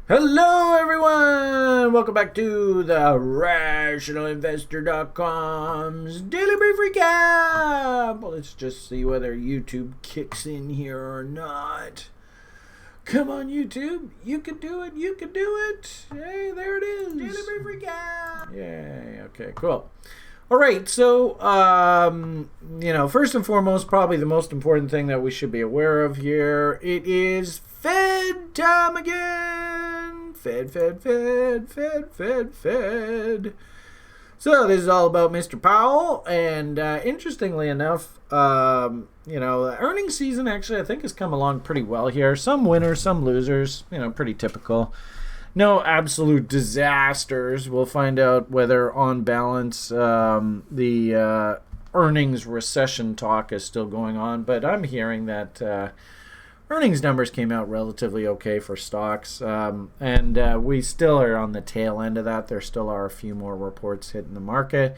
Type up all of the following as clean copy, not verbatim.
Hello, everyone! Welcome back to the RationalInvestor.com's Daily Brief Recap! Let's just see whether YouTube kicks in here or not. Come on, YouTube. You can do it. You can do it. Hey, there it is. Daily Brief Recap! Yay. Okay, cool. All right, so, first and foremost, probably the most important thing that we should be aware of here, it is Fed time again. Fed. So this is all about Mr. Powell, and interestingly enough, the earnings season actually I think has come along pretty well here. Some winners, some losers, pretty typical. No absolute disasters. We'll find out whether, on balance, the earnings recession talk is still going on. But I'm hearing that earnings numbers came out relatively okay for stocks. And we still are on the tail end of that. There still are a few more reports hitting the market.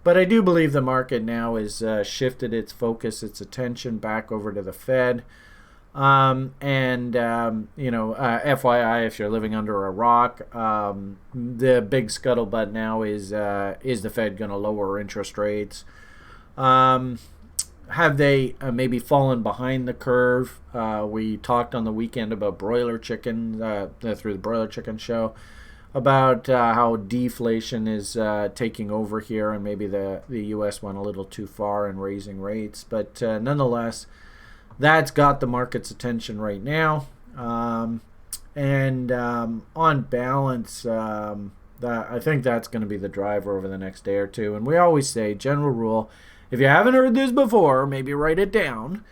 But I do believe the market now has shifted its focus, its attention back over to the Fed. FYI, if you're living under a rock, the big scuttlebutt now is the Fed going to lower interest rates? Have they maybe fallen behind the curve? We talked on the weekend about broiler chicken through the broiler chicken show about how deflation is taking over here, and maybe the U.S. went a little too far in raising rates. But nonetheless, that's got the market's attention right now. On balance, I think that's going to be the driver over the next day or two. And we always say, general rule, if you haven't heard this before, maybe write it down.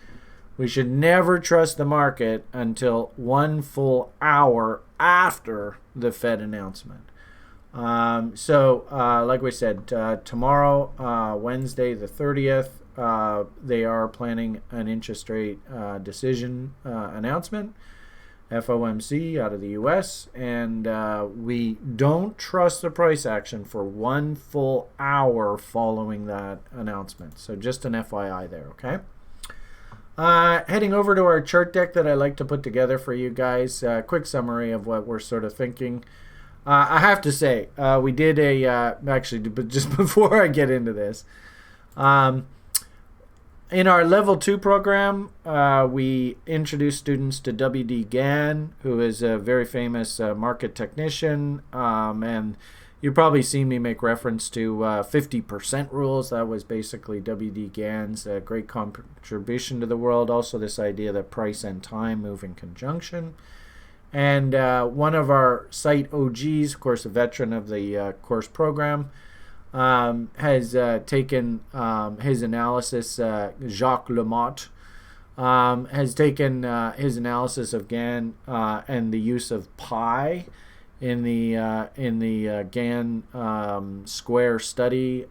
We should never trust the market until 1 full hour after the Fed announcement. Like we said, tomorrow, Wednesday the 30th, they are planning an interest rate decision announcement, FOMC out of the U.S., and we don't trust the price action for 1 full hour following that announcement. So just an FYI there, okay? Heading over to our chart deck that I like to put together for you guys, quick summary of what we're sort of thinking. I have to say, we did but just before I get into this, in our Level 2 program, we introduced students to W.D. Gann, who is a very famous market technician, and you've probably seen me make reference to 50% rules. That was basically W.D. Gann's great contribution to the world. Also this idea that price and time move in conjunction. And one of our site OGs, of course a veteran of the course program, has taken his analysis, Jacques Lamotte, has taken his analysis of Gann and the use of pi in the Gann square study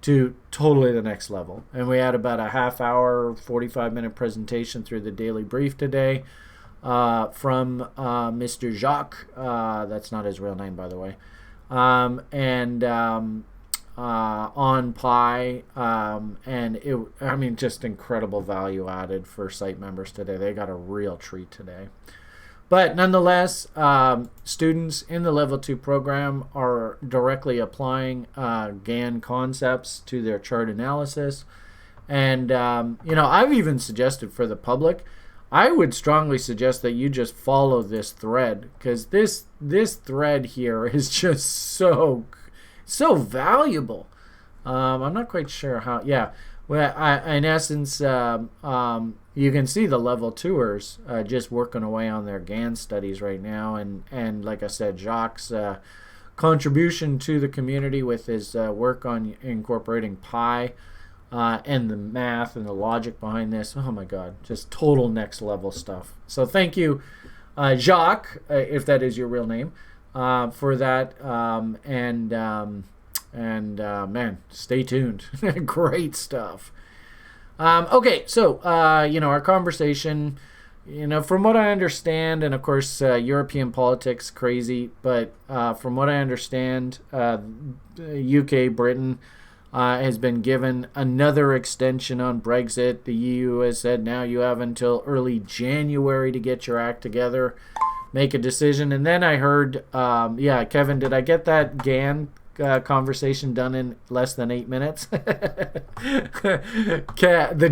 to totally the next level. And we had about a half hour, 45-minute presentation through the daily brief today from Mr. Jacques. That's not his real name, by the way. On pi, and just incredible value added for site members today. They got a real treat today. But nonetheless, students in the Level 2 program are directly applying Gann concepts to their chart analysis. And, I've even suggested for the public, I would strongly suggest that you just follow this thread, because this thread here is just so valuable. I'm not quite sure how. Yeah, well, in essence, you can see the Level 2ers just working away on their Gann studies right now, and like I said, Jacques' contribution to the community with his work on incorporating pi. And the math and the logic behind this. Oh my God, just total next level stuff. So thank you, Jacques, if that is your real name, for that. Man, stay tuned. Great stuff. Okay, so our conversation. From what I understand, and of course, European politics crazy, but from what I understand, UK, Britain. has been given another extension on Brexit. The EU has said now you have until early January to get your act together, make a decision. And then I heard, Kevin, did I get that GAN conversation done in less than 8 minutes? The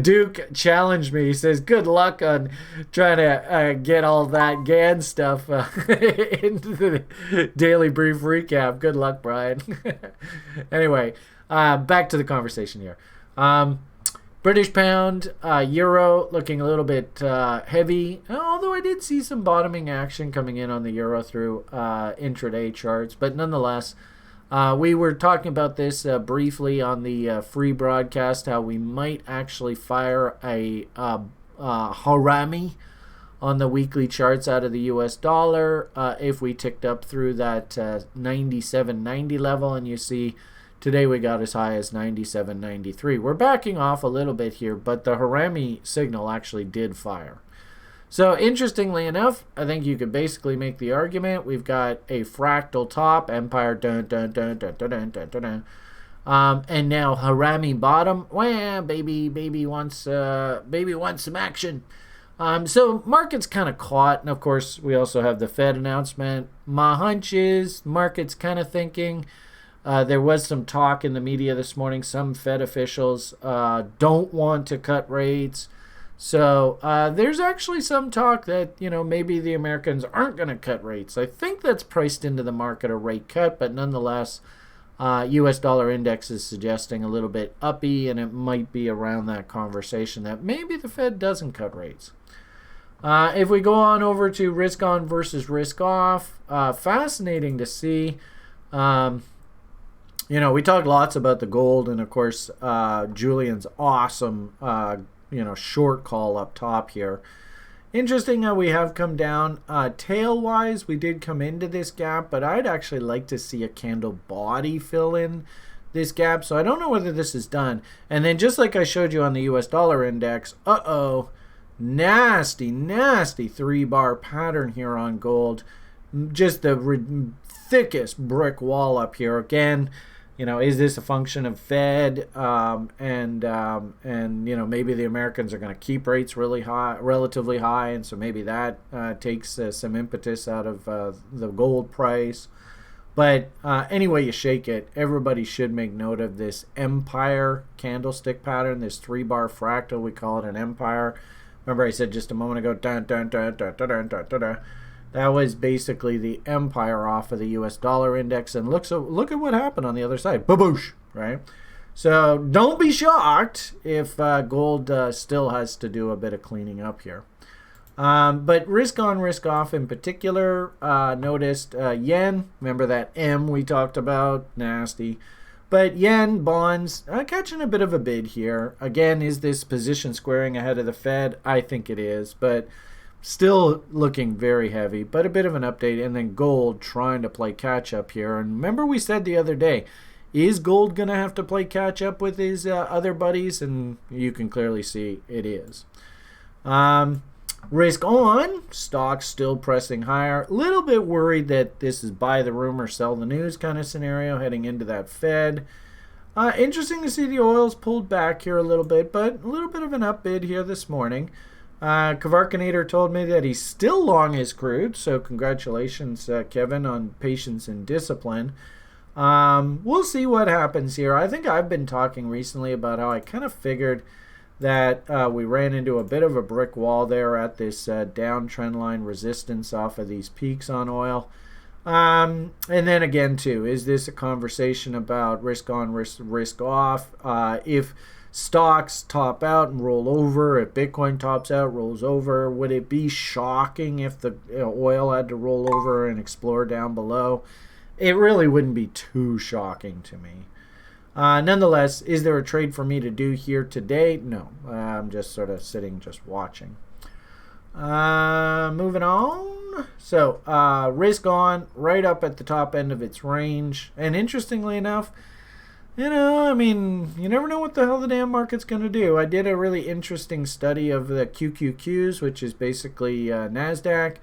Duke challenged me. He says, good luck on trying to get all that GAN stuff into the Daily Brief recap. Good luck, Brian. Anyway, back to the conversation here. British pound, euro looking a little bit heavy, although I did see some bottoming action coming in on the euro through intraday charts. But nonetheless, we were talking about this briefly on the free broadcast, how we might actually fire a harami on the weekly charts out of the US dollar if we ticked up through that 97.90 level. And you see today we got as high as 97.93. We're backing off a little bit here, but the harami signal actually did fire. So interestingly enough, I think you could basically make the argument we've got a fractal top, empire, dun, dun, dun, dun, dun, dun, dun, dun, dun. And now harami bottom. Wah, baby wants some action. So market's kind of caught, and of course we also have the Fed announcement. My hunch is market's kind of thinking. There was some talk in the media this morning. Some Fed officials don't want to cut rates. So there's actually some talk that, maybe the Americans aren't going to cut rates. I think that's priced into the market, a rate cut, but nonetheless, U.S. dollar index is suggesting a little bit uppy, and it might be around that conversation that maybe the Fed doesn't cut rates. If we go on over to risk on versus risk off, fascinating to see. We talked lots about the gold, and of course, Julian's awesome short call up top here. Interesting how we have come down. Tail wise, we did come into this gap, but I'd actually like to see a candle body fill in this gap. So I don't know whether this is done. And then just like I showed you on the US dollar index, nasty 3-bar pattern here on gold. Just the thickest brick wall up here. Again, is this a function of Fed and maybe the Americans are going to keep rates relatively high, and so maybe that takes some impetus out of the gold price. But anyway you shake it, everybody should make note of this empire candlestick pattern, this 3-bar fractal. We call it an empire. Remember I said just a moment ago, dun, dun, dun, dun, dun, dun, dun, dun, dun. That was basically the empire off of the U.S. dollar index. And look at what happened on the other side. Baboosh, right? So don't be shocked if gold still has to do a bit of cleaning up here. But risk on, risk off in particular, noticed yen. Remember that M we talked about? Nasty. But yen bonds catching a bit of a bid here. Again, is this position squaring ahead of the Fed? I think it is. But still looking very heavy, but a bit of an update. And then gold trying to play catch up here. And remember we said the other day, is gold going to have to play catch up with his other buddies? And you can clearly see it is. Risk on, stocks still pressing higher. A little bit worried that this is buy the rumor, sell the news kind of scenario heading into that Fed. Interesting to see the oils pulled back here a little bit, but a little bit of an upbid here this morning. Kavarkanator told me that he's still long his crude, so congratulations, Kevin, on patience and discipline. We'll see what happens here. I think I've been talking recently about how I kind of figured that we ran into a bit of a brick wall there at this downtrend line resistance off of these peaks on oil. And then again, too, is this a conversation about risk on, risk off? If stocks top out and roll over, if Bitcoin tops out, rolls over, would it be shocking if the oil had to roll over and explore down below? It really wouldn't be too shocking to me. Nonetheless, is there a trade for me to do here today? No. I'm just sort of sitting, just watching. Moving on. So, risk on, right up at the top end of its range. And interestingly enough, you never know what the hell the damn market's going to do. I did a really interesting study of the QQQs, which is basically NASDAQ.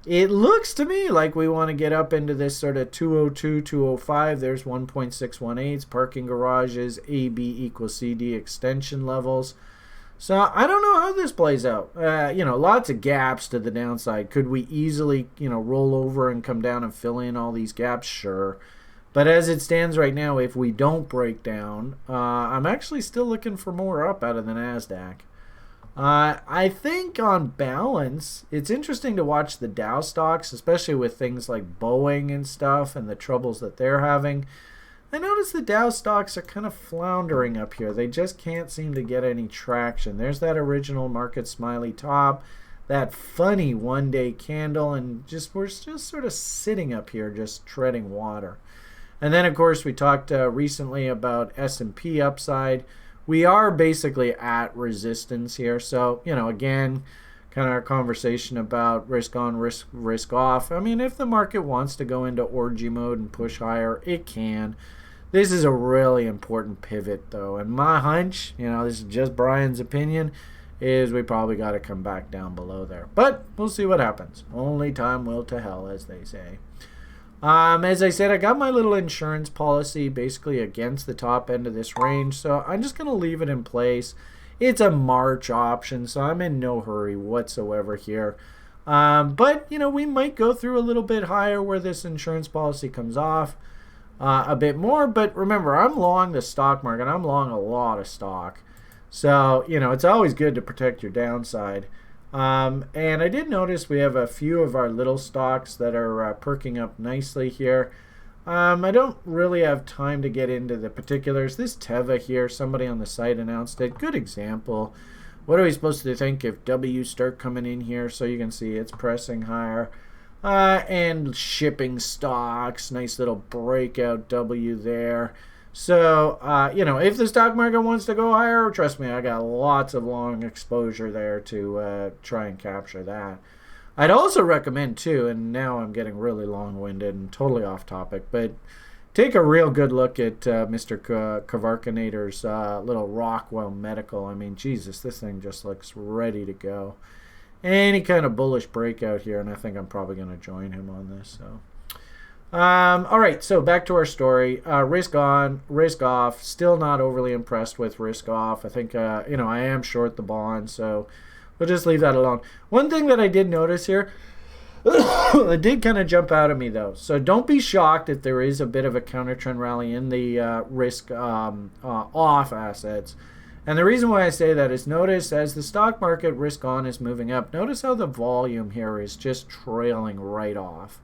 It looks to me like we want to get up into this sort of 202, 205. There's 1.618s, parking garages, AB equals CD extension levels. So I don't know how this plays out. Lots of gaps to the downside. Could we easily, roll over and come down and fill in all these gaps? Sure. But as it stands right now, if we don't break down, I'm actually still looking for more up out of the NASDAQ. I think on balance, it's interesting to watch the Dow stocks, especially with things like Boeing and stuff and the troubles that they're having. I notice the Dow stocks are kind of floundering up here. They just can't seem to get any traction. There's that original market smiley top, that funny one-day candle, and we're just sort of sitting up here just treading water. And then, of course, we talked recently about S&P upside. We are basically at resistance here. So, again, kind of our conversation about risk on, risk off. I mean, if the market wants to go into orgy mode and push higher, it can. This is a really important pivot, though. And my hunch, this is just Brian's opinion, is we probably got to come back down below there. But we'll see what happens. Only time will tell, as they say. As I said, I got my little insurance policy basically against the top end of this range. So I'm just going to leave it in place. It's a March option, so I'm in no hurry whatsoever here. But, we might go through a little bit higher where this insurance policy comes off. A bit more, but remember, I'm long the stock market. I'm long a lot of stock. So, it's always good to protect your downside. And I did notice we have a few of our little stocks that are perking up nicely here. I don't really have time to get into the particulars. This Teva here, somebody on the site announced it. Good example. What are we supposed to think if W's start coming in here? So you can see it's pressing higher. And shipping stocks, nice little breakout W there. So, if the stock market wants to go higher, trust me, I got lots of long exposure there to try and capture that. I'd also recommend, too, and now I'm getting really long-winded and totally off topic, but take a real good look at Mr. Kavarkanator's little Rockwell Medical. I mean, Jesus, this thing just looks ready to go. Any kind of bullish breakout here, and I think I'm probably going to join him on this. So, all right, so back to our story. Risk on, risk off. Still not overly impressed with risk off. I think, I am short the bond, so we'll just leave that alone. One thing that I did notice here, it did kind of jump out at me, though. So don't be shocked if there is a bit of a counter trend rally in the risk off assets. And the reason why I say that is notice as the stock market risk on is moving up, notice how the volume here is just trailing right off.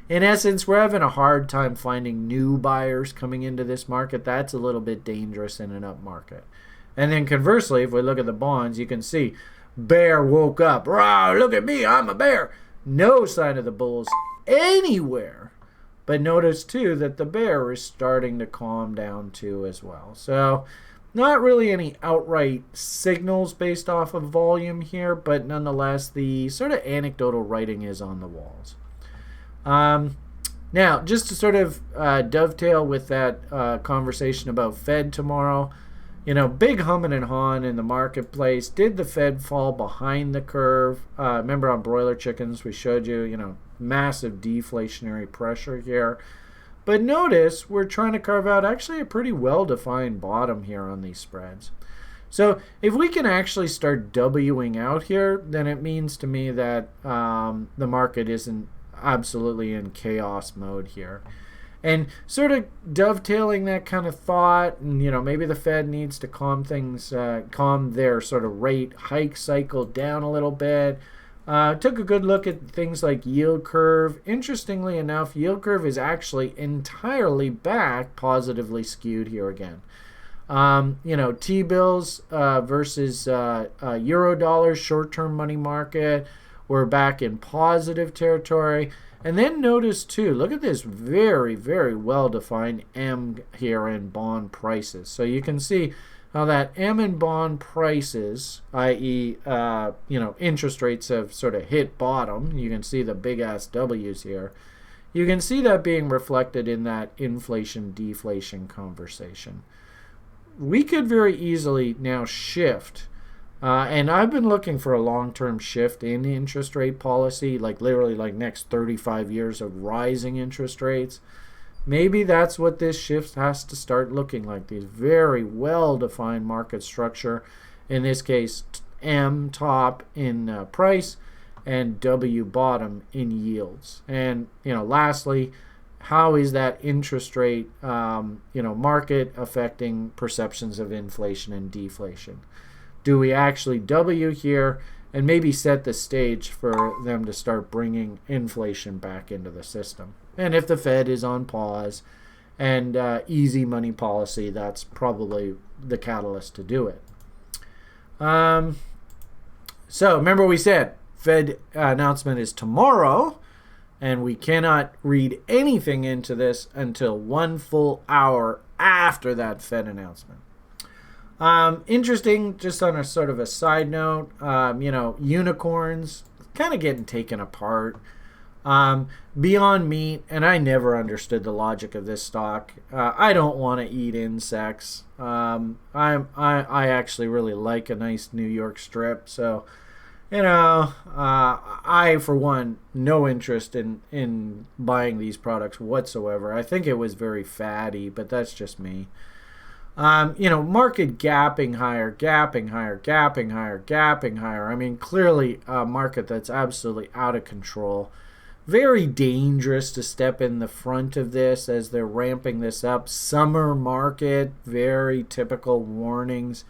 In essence, we're having a hard time finding new buyers coming into this market. That's a little bit dangerous in an up market. And then conversely, if we look at the bonds, you can see bear woke up. Rah, look at me, I'm a bear. No sign of the bulls anywhere. But notice, too, that the bear is starting to calm down, too, as well. So not really any outright signals based off of volume here, but nonetheless, the sort of anecdotal writing is on the walls. Now, just to sort of dovetail with that conversation about Fed tomorrow, big humming and hawing in the marketplace. Did the Fed fall behind the curve? Remember on broiler chickens, we showed you, massive deflationary pressure here. But notice we're trying to carve out actually a pretty well-defined bottom here on these spreads. So if we can actually start Wing out here, then it means to me that the market isn't absolutely in chaos mode here. And sort of dovetailing that kind of thought, and maybe the Fed needs to calm their sort of rate hike cycle down a little bit. Took a good look at things like yield curve. Interestingly enough, yield curve is actually entirely back positively skewed here again. T-bills versus euro dollars, short-term money market, we're back in positive territory. And then notice too, look at this very, very well-defined M here in bond prices. So you can see how that M in bond prices, i.e., interest rates have sort of hit bottom. You can see the big-ass W's here. You can see that being reflected in that inflation-deflation conversation. We could very easily now shift And I've been looking for a long-term shift in interest rate policy, like literally like next 35 years of rising interest rates. Maybe that's what this shift has to start looking like. These very well-defined market structure, in this case, M top in price and W bottom in yields. And lastly, how is that interest rate market affecting perceptions of inflation and deflation? Do we actually W here and maybe set the stage for them to start bringing inflation back into the system? And if the Fed is on pause and easy money policy, that's probably the catalyst to do it. So remember we said Fed announcement is tomorrow, and we cannot read anything into this until 1 full hour after that Fed announcement. Interesting, just on a sort of a side note, unicorns kind of getting taken apart. Beyond Meat, and I never understood the logic of this stock. I don't want to eat insects. I actually really like a nice New York strip, so I for one no interest in buying these products whatsoever. I think it was very fatty, but that's just me. Market gapping higher, gapping higher, gapping higher, gapping higher. I mean, clearly a market that's absolutely out of control. Very dangerous to step in the front of this as they're ramping this up. Summer market, very typical warnings.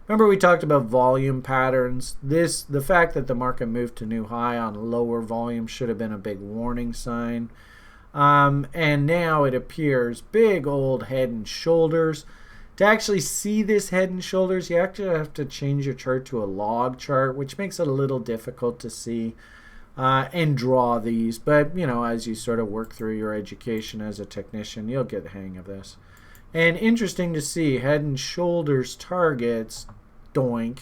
Remember we talked about volume patterns. The fact that the market moved to new high on lower volume should have been a big warning sign. And now it appears big old head and shoulders. To actually see this head and shoulders, you actually have to change your chart to a log chart, which makes it a little difficult to see and draw these. But, as you sort of work through your education as a technician, you'll get the hang of this. And interesting to see head and shoulders targets, doink.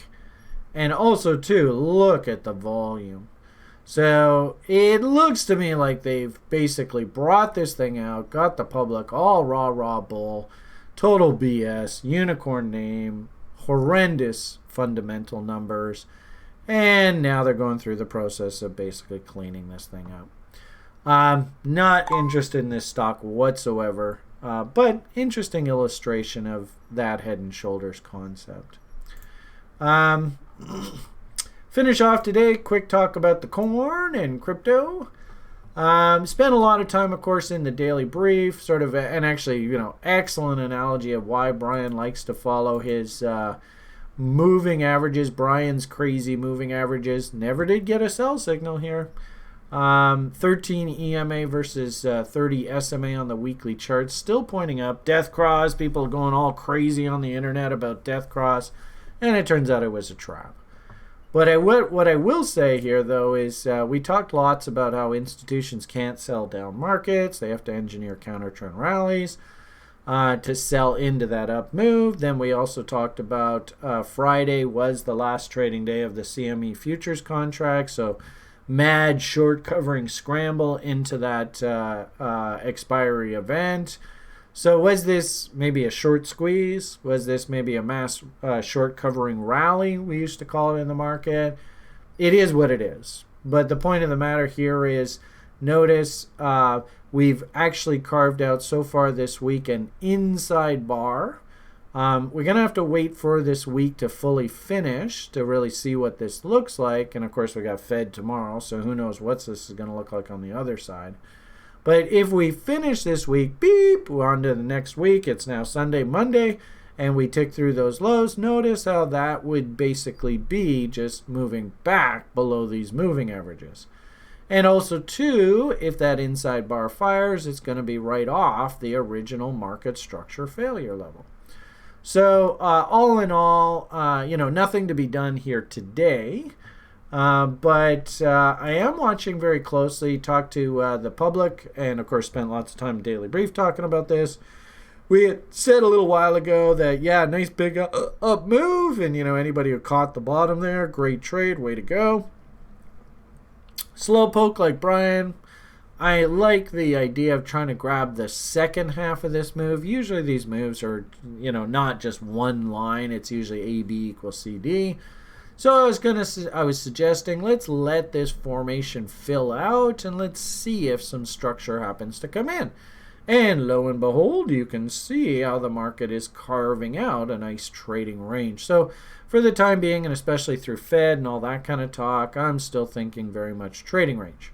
And also, too, look at the volume. So it looks to me like they've basically brought this thing out, got the public all raw bull. Total BS, unicorn name, horrendous fundamental numbers, and now they're going through the process of basically cleaning this thing up. Not interested in this stock whatsoever, but interesting illustration of that head and shoulders concept. Finish off today, quick talk about the corn and crypto. Spent a lot of time, of course, in the daily brief, sort of, and actually, excellent analogy of why Brian likes to follow his moving averages. Brian's crazy moving averages never did get a sell signal here. 13 EMA versus 30 SMA on the weekly charts, still pointing up. Death Cross, people going all crazy on the internet about Death Cross, and it turns out it was a trap. What I will say here, though, is we talked lots about how institutions can't sell down markets. They have to engineer counter-trend rallies to sell into that up move. Then we also talked about Friday was the last trading day of the CME futures contract. So mad short covering scramble into that expiry event. So was this maybe a short squeeze? Was this maybe a mass short covering rally, we used to call it in the market? It is what it is. But the point of the matter here is, notice we've actually carved out so far this week an inside bar. We're going to have to wait for this week to fully finish to really see what this looks like. And of course, we got Fed tomorrow, so who knows what this is going to look like on the other side. But if we finish this week, beep, we're on to the next week. It's now Sunday, Monday, and we tick through those lows. Notice how that would basically be just moving back below these moving averages. And also, too, if that inside bar fires, it's going to be right off the original market structure failure level. So all in all, nothing to be done here today. But I am watching very closely, talked to the public, and of course spent lots of time in Daily Brief talking about this. We had said a little while ago that, nice big up move, and anybody who caught the bottom there, great trade, way to go. Slow poke like Brian. I like the idea of trying to grab the second half of this move. Usually these moves are, not just one line. It's usually AB equals CD. So I was suggesting let's let this formation fill out and let's see if some structure happens to come in. And lo and behold, you can see how the market is carving out a nice trading range. So for the time being, and especially through Fed and all that kind of talk, I'm still thinking very much trading range.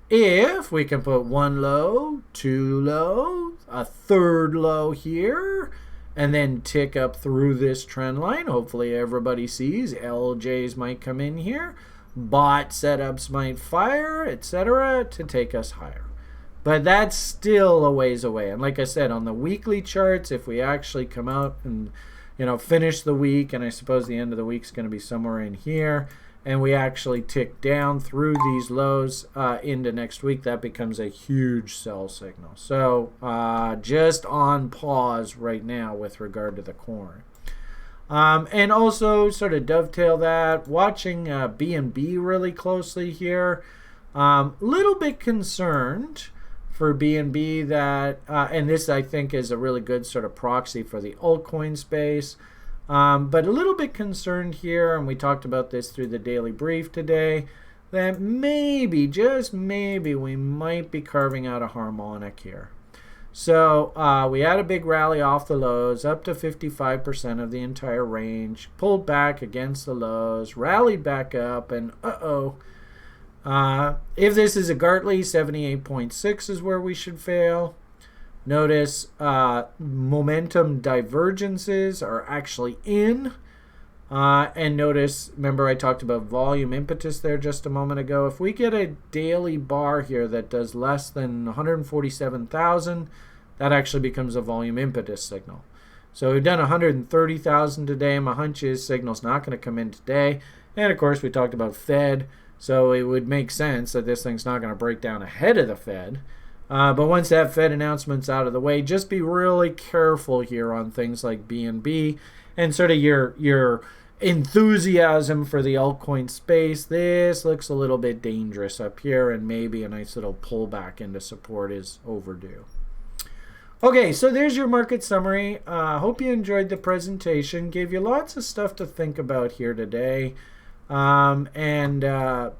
If we can put one low, two low, a third low here, and then tick up through this trend line, hopefully everybody sees LJs might come in here, bot setups might fire, etc., to take us higher. But that's still a ways away. And like I said, on the weekly charts, if we actually come out and finish the week, and I suppose the end of the week is going to be somewhere in here, and we actually tick down through these lows into next week, that becomes a huge sell signal. So just on pause right now with regard to the corn. And also sort of dovetail that, watching BNB really closely here. Little bit concerned for BNB that, and this I think is a really good sort of proxy for the altcoin space. But a little bit concerned here, and we talked about this through the daily brief today, that maybe, just maybe, we might be carving out a harmonic here. So we had a big rally off the lows, up to 55% of the entire range, pulled back against the lows, rallied back up, and if this is a Gartley, 78.6 is where we should fail. Notice momentum divergences are actually in. And notice, remember I talked about volume impetus there just a moment ago. If we get a daily bar here that does less than 147,000, that actually becomes a volume impetus signal. So we've done 130,000 today. My hunch is signal's not going to come in today. And of course we talked about Fed. So it would make sense that this thing's not going to break down ahead of the Fed. But once that Fed announcement's out of the way, just be really careful here on things like BNB and sort of your enthusiasm for the altcoin space. This looks a little bit dangerous up here, and maybe a nice little pullback into support is overdue. Okay, so there's your market summary. Hope you enjoyed the presentation. Gave you lots of stuff to think about here today. And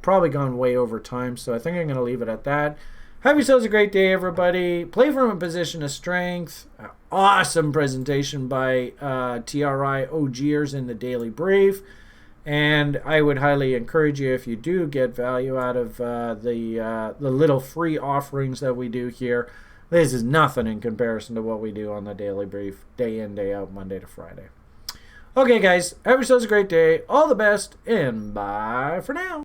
probably gone way over time, so I think I'm going to leave it at that. Have yourselves a great day, everybody. Play from a position of strength. Awesome presentation by TRI OGers in the Daily Brief. And I would highly encourage you, if you do get value out of the little free offerings that we do here, this is nothing in comparison to what we do on the Daily Brief, day in, day out, Monday to Friday. Okay, guys, have yourselves a great day. All the best, and bye for now.